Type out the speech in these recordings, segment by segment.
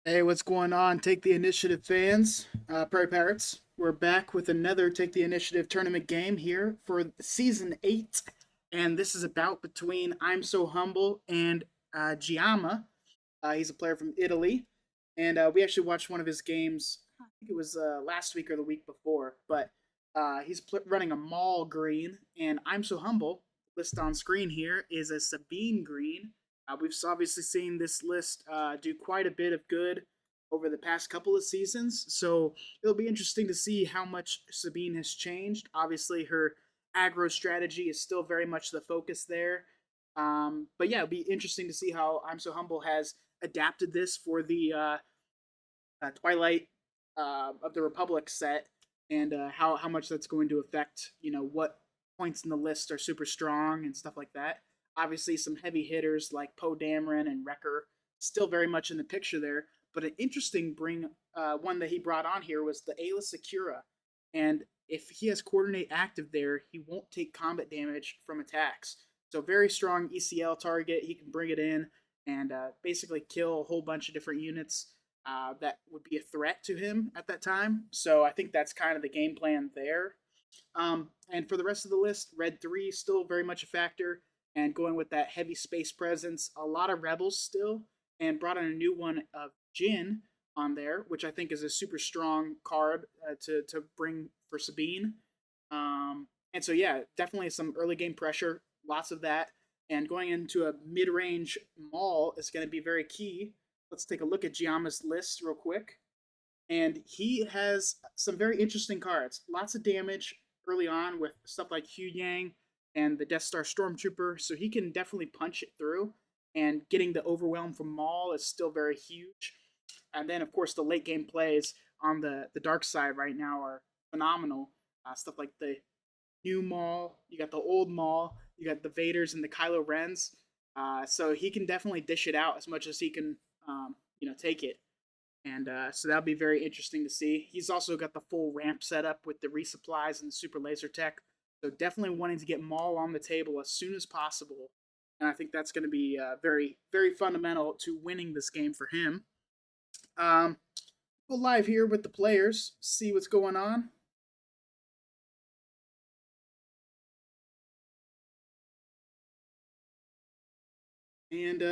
Hey, what's going on? Take the Initiative fans, Prairie Pirates. We're back with another Take the Initiative tournament game here for season 8. And this is a bout between I'm So Humble and Giamma. He's a player from Italy. And we actually watched one of his games, I think it was last week or the week before. But he's running a Maul green. And I'm So Humble, list on screen here, is a Sabine green. We've obviously seen this list do quite a bit of good over the past couple of seasons, so it'll be interesting to see how much Sabine has changed. Obviously, her aggro strategy is still very much the focus there. But yeah, it'll be interesting to see how I'm So Humble has adapted this for the Twilight of the Republic set, and how much that's going to affect what points in the list are super strong and stuff like that. Obviously, some heavy hitters like Poe Dameron and Wrecker still very much in the picture there. But an interesting one that he brought on here was the Ayla Secura, and if he has coordinate active there, he won't take combat damage from attacks. So very strong ECL target. He can bring it in and basically kill a whole bunch of different units that would be a threat to him at that time. So I think that's kind of the game plan there. And for the rest of the list, Red 3 still very much a factor, and going with that heavy space presence, a lot of Rebels still, and brought in a new one of Jin on there, which I think is a super strong card to bring for Sabine. And so, yeah, definitely some early game pressure, lots of that. And going into a mid range Maul is going to be very key. Let's take a look at Giamma's list real quick. And he has some very interesting cards. Lots of damage early on with stuff like Hu Yang and the Death Star Stormtrooper, so he can definitely punch it through. And getting the overwhelm from Maul is still very huge. And then, of course, the late game plays on the dark side right now are phenomenal. Stuff like the new Maul, you got the old Maul, you got the Vaders and the Kylo Rens. So he can definitely dish it out as much as he can, take it. And so that'll be very interesting to see. He's also got the full ramp set up with the resupplies and the super laser tech. So definitely wanting to get Maul on the table as soon as possible. And I think that's going to be very, very fundamental to winning this game for him. Um, go live here with the players, see what's going on. And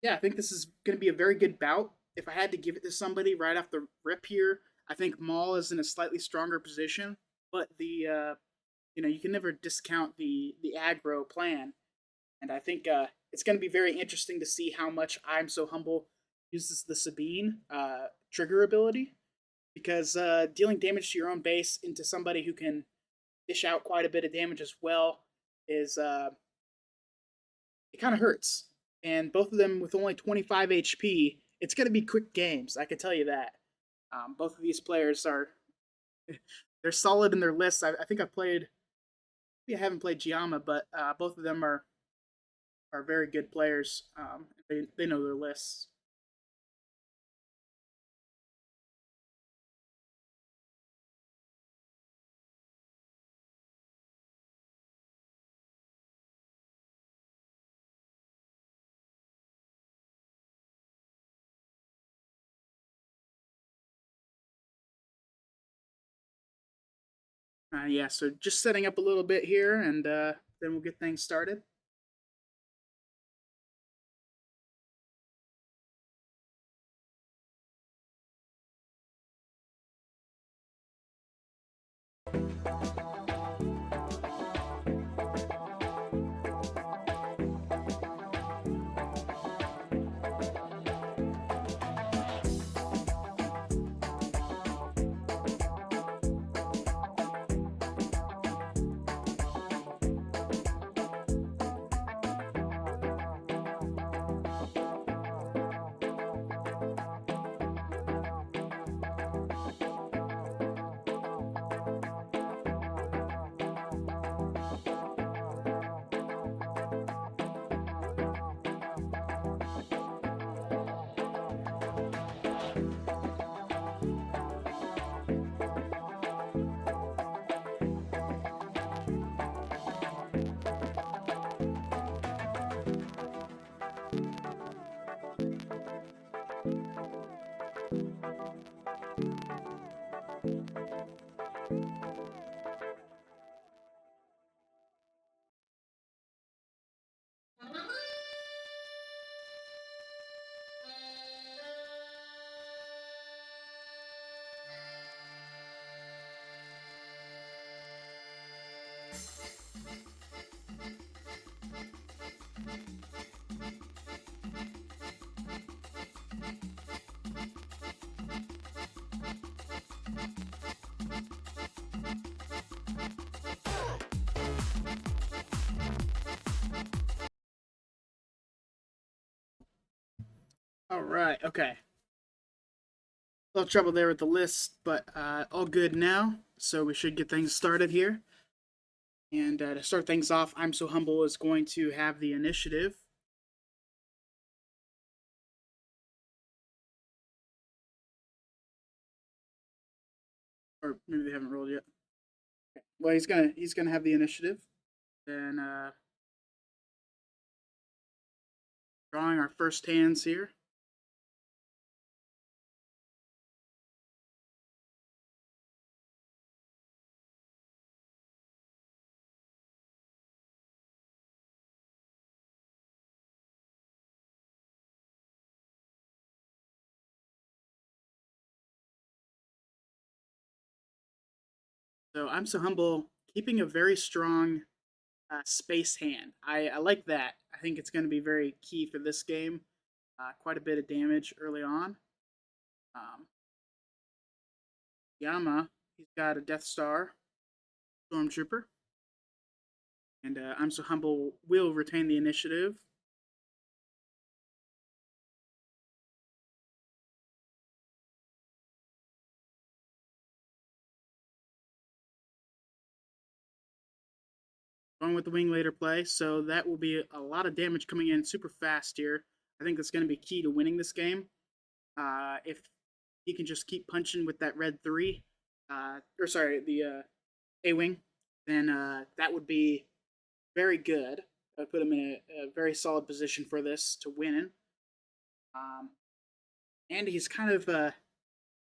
yeah, I think this is going to be a very good bout. If I had to give it to somebody right off the rip here, I think Maul is in a slightly stronger position, but you can never discount the aggro plan, and I think it's going to be very interesting to see how much I'm So Humble uses the Sabine trigger ability, because dealing damage to your own base into somebody who can dish out quite a bit of damage as well is it kind of hurts. And both of them with only 25 HP, it's going to be quick games. I can tell you that. Both of these players are they're solid in their lists. I think I've played. Maybe I haven't played Giamma, but both of them are very good players. They know their lists. Yeah, so just setting up a little bit here, and then we'll get things started. All right. Okay. A little trouble there with the list, but all good now. So we should get things started here. And to start things off, I'm So Humble is going to have the initiative. Or maybe they haven't rolled yet. Well, he's gonna have the initiative. Then drawing our first hands here. So I'm So Humble, keeping a very strong space hand. I like that. I think it's going to be very key for this game. Quite a bit of damage early on. Um, Yama, he's got a Death Star Stormtrooper. And I'm So Humble will retain the initiative. Going with the wing later play, so that will be a lot of damage coming in super fast here. I think that's going to be key to winning this game. If he can just keep punching with that red 3, or sorry, the A wing, then that would be very good. I would put him in a very solid position for this to win. Um, and he's kind of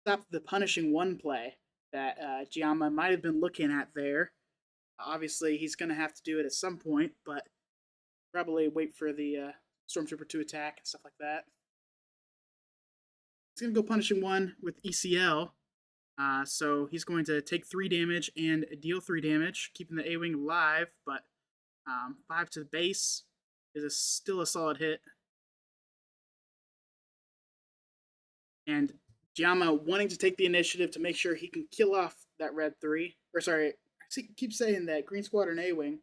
stopped the punishing one play that Giamma might have been looking at there. Obviously, he's going to have to do it at some point, but probably wait for the Stormtrooper to attack and stuff like that. He's going to go punishing one with ECL. So he's going to take 3 damage and deal 3 damage, keeping the A-Wing alive, but 5 to the base is still a solid hit. And Giamma wanting to take the initiative to make sure he can kill off that red 3. Or sorry, I keep saying that Green Squadron A-Wing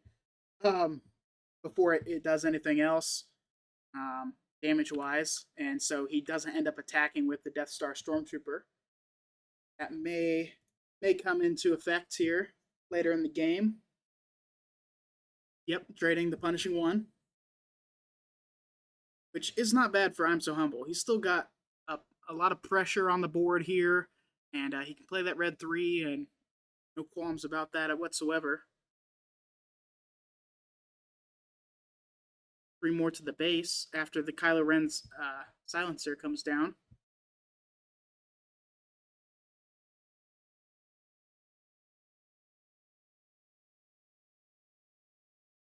um, before it does anything else. Damage wise, and so he doesn't end up attacking with the Death Star Stormtrooper. That may come into effect here later in the game. Yep, trading the punishing one, which is not bad for I'm So Humble. He's still got a lot of pressure on the board here, and he can play that red 3, and no qualms about that whatsoever. 3 more to the base after the Kylo Ren's silencer comes down.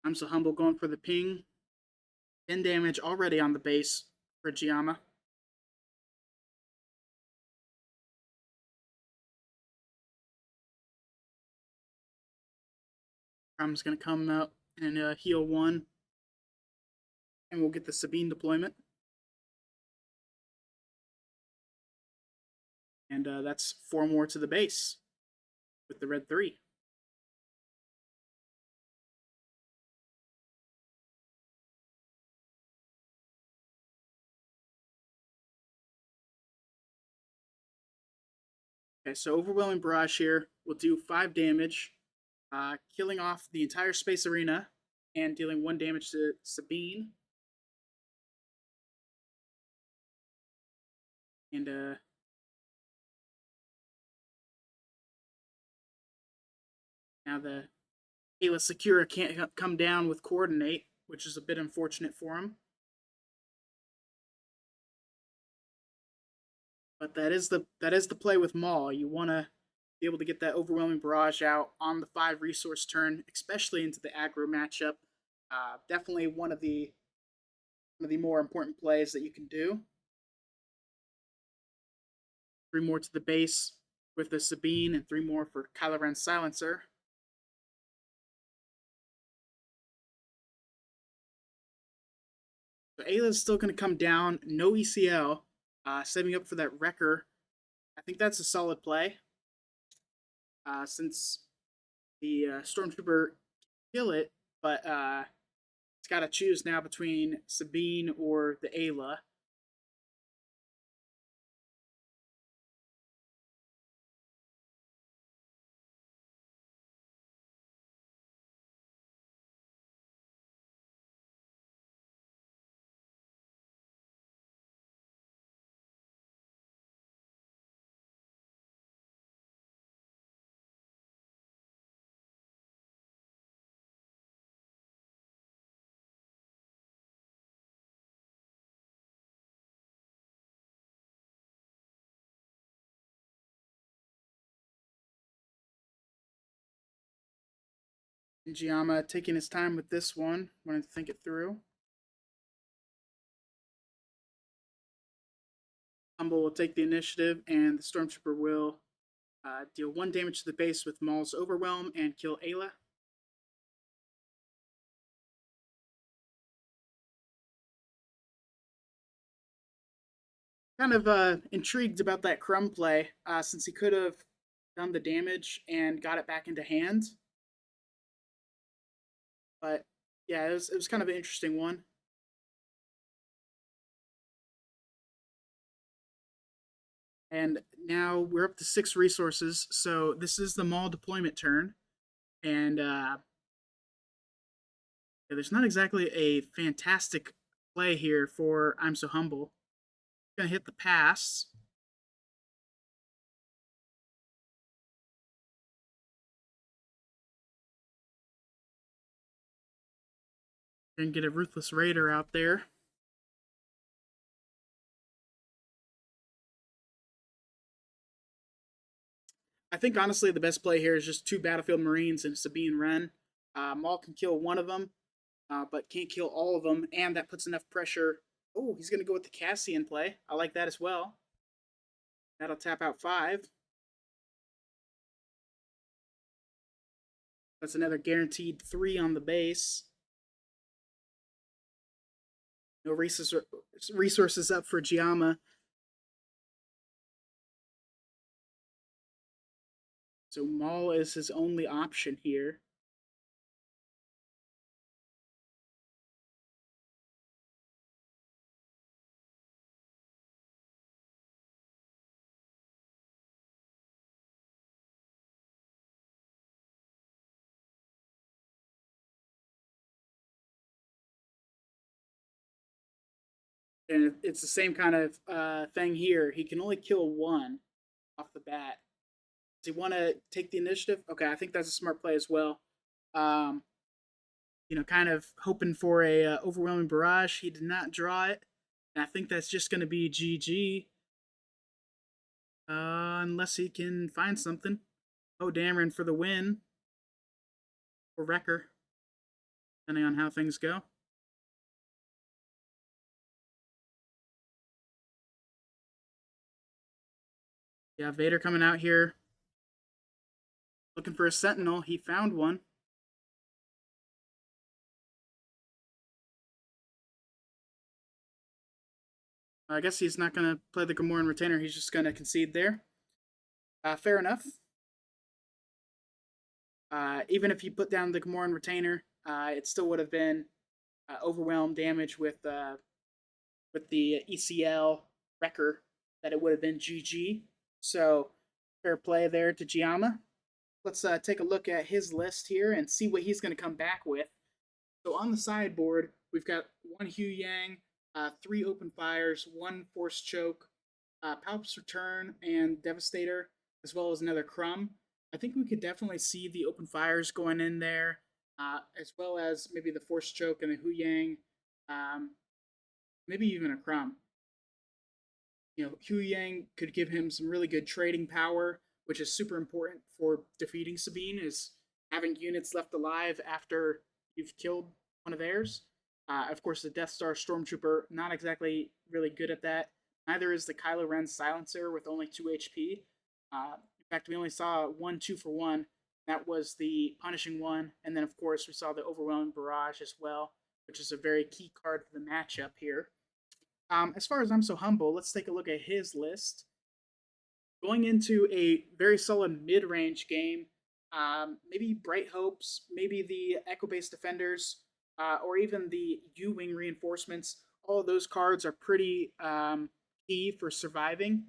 I'm So Humble going for the ping. 10 damage already on the base for Giamma. I'm just going to come out and heal 1. And we'll get the Sabine deployment. And that's 4 more to the base with the red 3. Okay, so Overwhelming Barrage here will do 5 damage, killing off the entire space arena and dealing 1 damage to Sabine. And now the Ayla Secura can't come down with Coordinate, which is a bit unfortunate for him. But that is the play with Maul. You want to be able to get that Overwhelming Barrage out on the 5 resource turn, especially into the aggro matchup. Definitely one of the more important plays that you can do. 3 more to the base with the Sabine, and 3 more for Kylo Ren's silencer. So Ayla's still going to come down, no ECL, setting up for that Wrecker. I think that's a solid play, since the Stormtrooper kill it, but it's got to choose now between Sabine or the Ayla. Giamma taking his time with this one, wanting to think it through. Humble will take the initiative, and the Stormtrooper will deal 1 damage to the base with Maul's Overwhelm and kill Ayla. Kind of intrigued about that Crumb play, since he could have done the damage and got it back into hand. But yeah, it was kind of an interesting one. And now we're up to 6 resources, so this is the Maul deployment turn. And there's not exactly a fantastic play here for I'm So Humble. Gonna hit the pass. Gonna get a Ruthless Raider out there. I think honestly the best play here is just 2 Battlefield Marines and Sabine Wren. Maul can kill one of them, but can't kill all of them, and that puts enough pressure. Oh, he's gonna go with the Cassian play. I like that as well. That'll tap out 5. That's another guaranteed 3 on the base. No resources up for Giamma. So Maul is his only option here. And it's the same kind of thing here. He can only kill 1 off the bat. Does he want to take the initiative? Okay, I think that's a smart play as well. Um, kind of hoping for a overwhelming barrage. He did not draw it, and I think that's just going to be GG, unless he can find something. Oh, Dameron for the win, or Wrecker, depending on how things go. Yeah, Vader coming out here, looking for a Sentinel. He found one. I guess he's not going to play the Gamorrean Retainer. He's just going to concede there. Fair enough. Even if he put down the Gamorrean Retainer, it still would have been overwhelmed damage with the ECL Wrecker that it would have been GG. So fair play there to Giamma. Let's take a look at his list here and see what he's going to come back with. So on the sideboard, we've got 1 Hu Yang, 3 Open Fires, 1 Force Choke, Palp's Return, and Devastator, as well as another Crumb. I think we could definitely see the Open Fires going in there, as well as maybe the Force Choke and the Hu Yang, maybe even a Crumb. Hu Yang could give him some really good trading power, which is super important for defeating Sabine, is having units left alive after you've killed one of theirs. Of course, the Death Star Stormtrooper, not exactly really good at that. Neither is the Kylo Ren Silencer with only 2 HP. In fact, we only saw 1 2-for-1. That was the Punishing one. And then, of course, we saw the Overwhelming Barrage as well, which is a very key card for the matchup here. As far as I'm So Humble, let's take a look at his list. Going into a very solid mid-range game, maybe Bright Hopes, maybe the Echo-based Defenders, or even the U-Wing Reinforcements. All of those cards are pretty key for surviving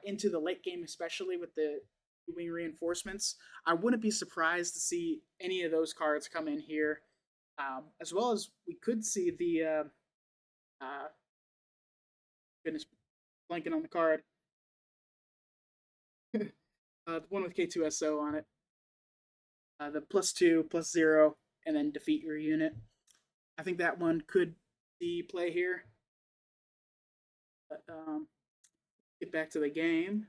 into the late game, especially with the U-Wing Reinforcements. I wouldn't be surprised to see any of those cards come in here, as well as we could see the goodness, blanking on the card. The one with K2SO on it. The +2, +0, and then defeat your unit. I think that one could see play here. But get back to the game.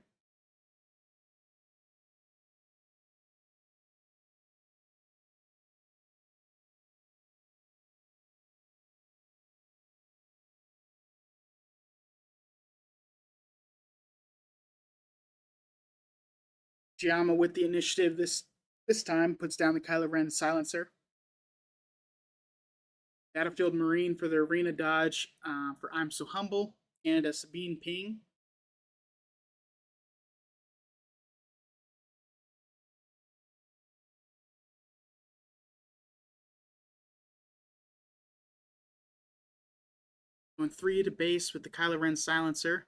Giamma with the initiative this time puts down the Kylo Ren silencer. Battlefield Marine for the arena dodge for I'm So Humble, and a Sabine ping. Going 3 to base with the Kylo Ren silencer.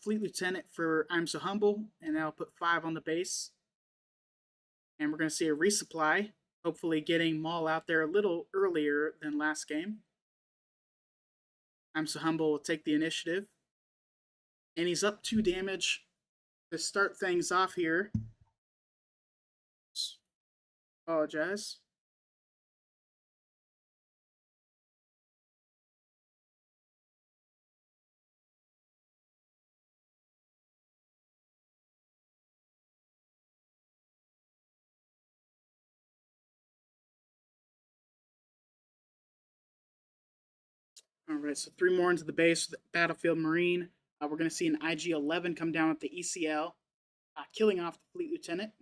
Fleet Lieutenant for I'm So Humble, and that'll put 5 on the base. And we're going to see a resupply, hopefully getting Maul out there a little earlier than last game. I'm So Humble will take the initiative. And he's up 2 damage to start things off here. Apologize. All right, so 3 more into the base with the Battlefield Marine. We're going to see an IG-11 come down with the ECL, killing off the Fleet Lieutenant.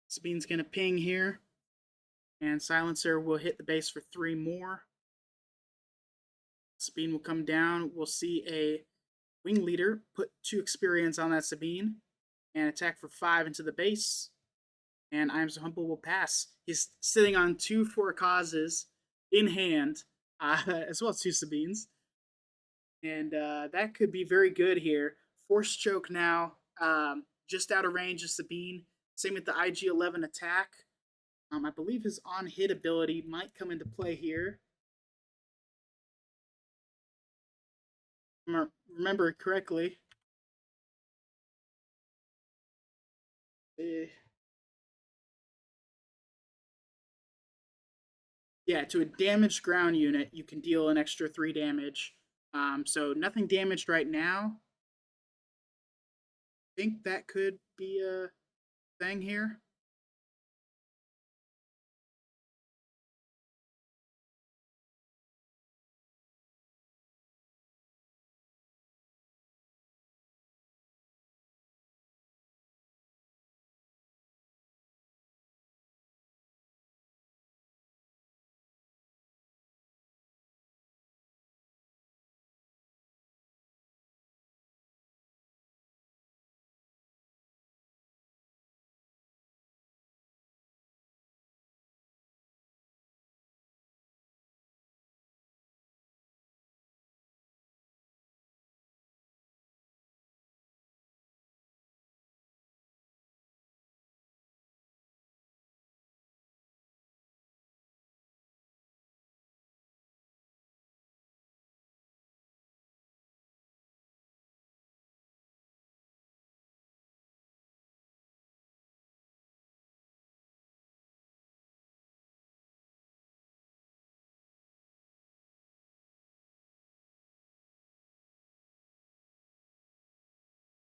Sabine's going to ping here, and Silencer will hit the base for 3 more. Sabine will come down. We'll see a Wing Leader put 2 experience on that Sabine, and attack for 5 into the base. And I'm So Humble will pass. He's sitting on 2 4 causes in hand, as well as 2 Sabines. And that could be very good here. Force Choke now, just out of range of Sabine. Same with the IG-11 attack. I believe his on-hit ability might come into play here. Remember correctly. Yeah, to a damaged ground unit, you can deal an extra 3 damage. So nothing damaged right now. I think that could be a thing here.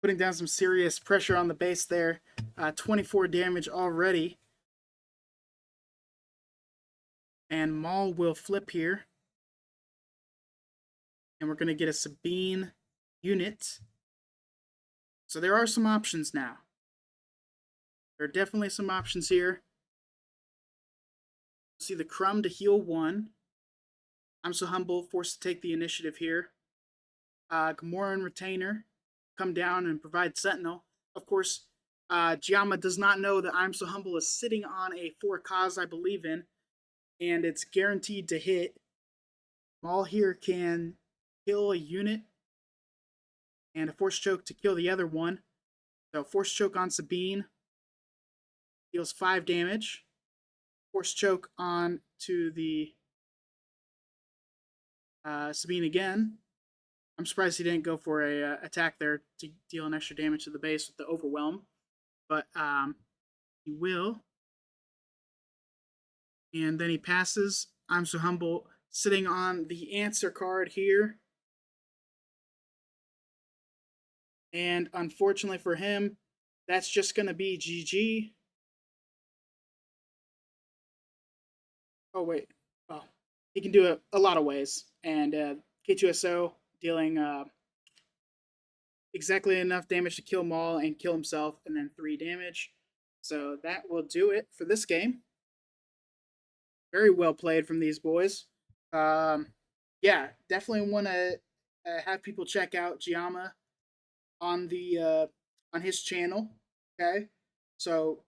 Putting down some serious pressure on the base there. 24 damage already. And Maul will flip here. And we're going to get a Sabine unit. So there are some options now. There are definitely some options here. See the Crumb to heal 1. I'm So Humble, forced to take the initiative here. Gamoran Retainer come down and provide Sentinel. Of course, Giamma does not know that I'm So Humble is sitting on a 4 cause I believe in, and it's guaranteed to hit. Maul here can kill a unit, and a Force Choke to kill the other one. So Force Choke on Sabine deals 5 damage. Force Choke on to the Sabine again. I'm surprised he didn't go for a attack there to deal an extra damage to the base with the Overwhelm. But he will. And then he passes. I'm So Humble sitting on the answer card here. And unfortunately for him, that's just going to be GG. Oh, wait. Well, he can do it a lot of ways. And K2SO dealing exactly enough damage to kill Maul and kill himself, and then 3 damage. So that will do it for this game. Very well played from these boys. Yeah, definitely want to have people check out Giamma on his channel. Okay, so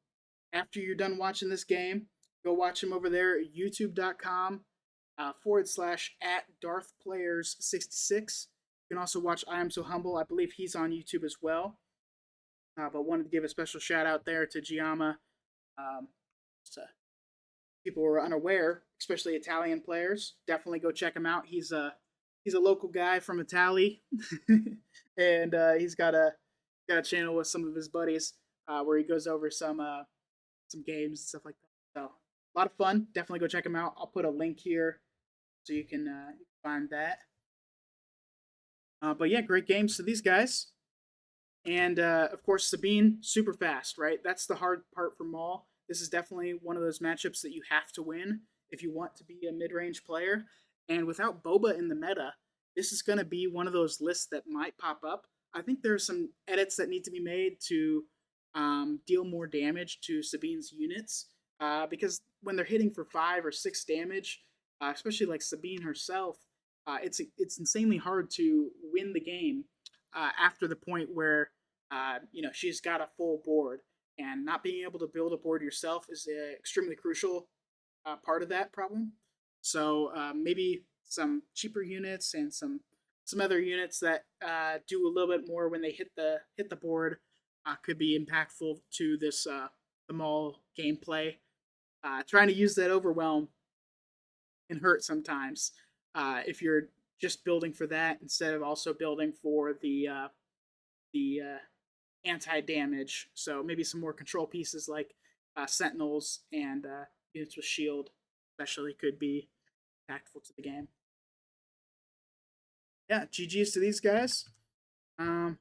after you're done watching this game, go watch him over there at youtube.com /at Darth Players 66. You can also watch I Am So Humble. I believe he's on YouTube as well. But wanted to give a special shout out there to Giamma. So people who are unaware, especially Italian players, definitely go check him out. He's a local guy from Italy, and he's got a channel with some of his buddies where he goes over some games and stuff like that. So a lot of fun. Definitely go check him out. I'll put a link here so you can find that. But yeah, great games to these guys. And of course, Sabine, super fast, right? That's the hard part for Maul. This is definitely one of those matchups that you have to win if you want to be a mid range player. And without Boba in the meta, this is going to be one of those lists that might pop up. I think there's some edits that need to be made to deal more damage to Sabine's units because when they're hitting for 5 or 6 damage, especially like Sabine herself, it's insanely hard to win the game after the point where she's got a full board, and not being able to build a board yourself is an extremely crucial part of that problem. So maybe some cheaper units and some other units that do a little bit more when they hit the board could be impactful to this the Maul gameplay. Trying to use that overwhelm can hurt sometimes if you're just building for that instead of also building for the anti damage. So maybe some more control pieces like sentinels and units with shield, especially, could be impactful to the game. Yeah, GG's to these guys.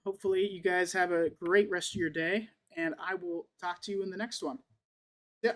Hopefully, you guys have a great rest of your day, and I will talk to you in the next one. Yeah.